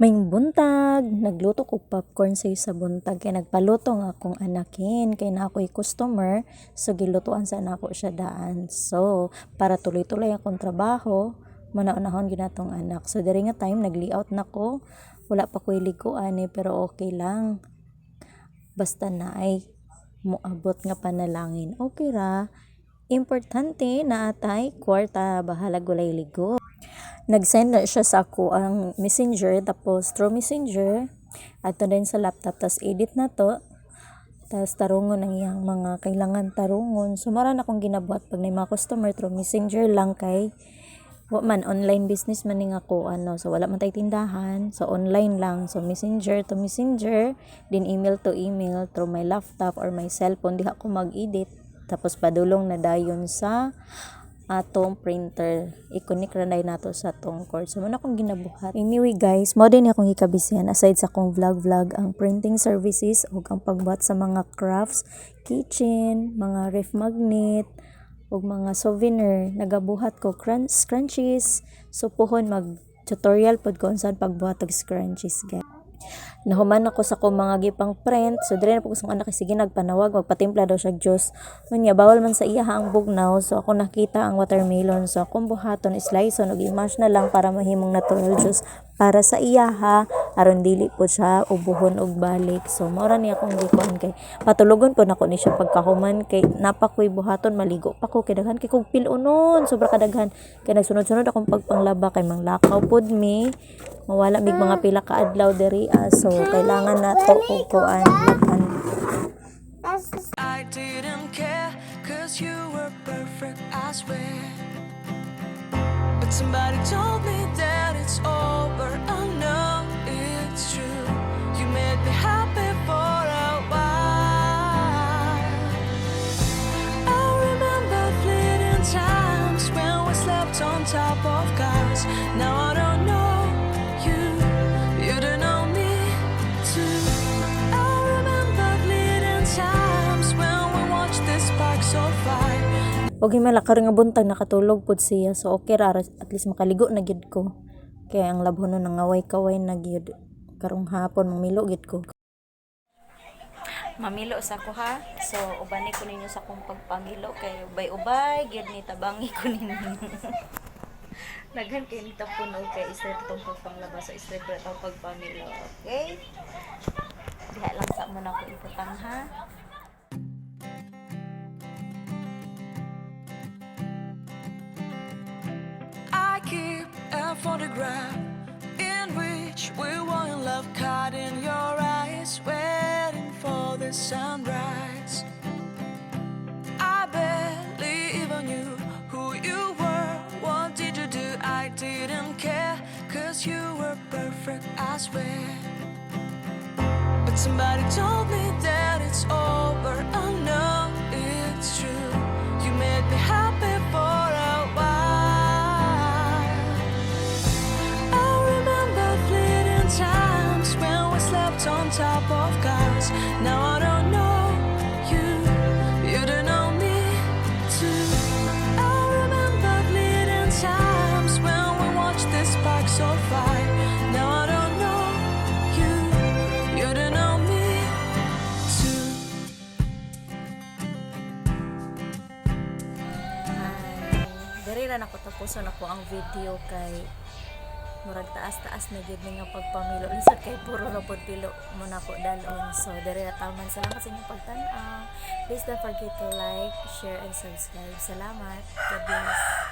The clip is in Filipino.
May buntag, nagluto ko popcorn sa buntag kay nagpaluto nga akong anakin kay na ako'y customer, so gilutuan sa nako siya daan. So para tuloy-tuloy akong trabaho, manaunahon ginatong anak. So diri nga time nag-layout nako, wala pa ko'y liguan pero okay lang. Basta na ay moabot nga panalangin. Okay ra. Importante na atay kwarta, bahala gulay ligo. Nag-send na siya sa ako ang messenger, tapos through messenger ato din sa laptop, tapos edit na to, tapos tarungon ang iyang mga kailangan tarungon. So maran akong ginabuhat pag may mga customer through messenger lang kay wa man online business man ning ako so wala man tay tindahan, so online lang, so messenger to messenger, din email to email through my laptop or my cellphone, diha ko mag-edit tapos padulong na dayon sa atong printer, i-connect ra day nato sa atong cord. So man akong ginabuhat. Anyway guys, mo din akong ikabisihan aside sa akong vlog ang printing services ug ang pagbuhat sa mga crafts, kitchen, mga ref magnet ug mga souvenir. Nagabuhat ko scrunchies, so puhon mag tutorial pod ko unsa pagbuhat og scrunchies guys. Nahuman ako sa akong mga gipang print, so dire na po kusang anak sige nagpanawag magpatimpla daw siya juice. Unya bawal man sa iya ang bugnaw, so ako nakita ang watermelon, so akong buhaton slice ug i-mash na lang para mahimong natural juice para sa iya aron dili po siya ubuhon og balik. So mao ra ni akong gikuan kay patulogon po nako ni siya pagkahuman kay napakoy buhaton maligo pa ko kay daghan kay kog pilunon, sobra kadaghan kay nagsunod-sunod akong pagpanglaba kay manglakaw pod mi, mawala mig mga pila ka adlaw diri so kailangan na to og kuan laban. I didn't care cause you were perfect, I swear. But somebody told me that it's over. Oh no, it's true. You made me happy for a while. I remember fleeting times when we slept on top of cars. Now I don't know you, you don't know me too. I remember fleeting times when we watched the sparks so fire. Og himalakar nga buntag nakatulog pud siya, so okay ra at least makaligo na gyud ko. Kaya ang labhono nang ngaway-kaway na gyud. Karong hapon mamilo gyud ko. Mamilo sa ko ha. So ubani ko ninyo sa akong pagpangilo kay ubay-ubay gyud ni tabangi ko ninyo. Daghan kay ni tapuno kay straight tong pagpanglaba sa straight ra tong pagpamilo. Okay? Diha lang sa mo na ko iputang ha. Keep a photograph in which we were in love, caught in your eyes, waiting for the sunrise. I barely even knew who you were. What did you do? I didn't care, cause you were perfect, I swear. But somebody told me that it's over. Oh no, it's true. You made me happy for a while. Times when we slept on top of cars. Now I don't know you, you don't know me too. I remember fleeting times when we watched the sparks so fire. Now I don't know you, you don't know me too. Diri ra nako tapuson ako ang video kay murag taas-taas na gyud nga pagpamilo. Lisod kay puro ra pod pilo mo na ko dalon. So diri ra taman. Salamat sa inyong pagtan-aw. Please don't forget to like, share and subscribe. Salamat. God bless.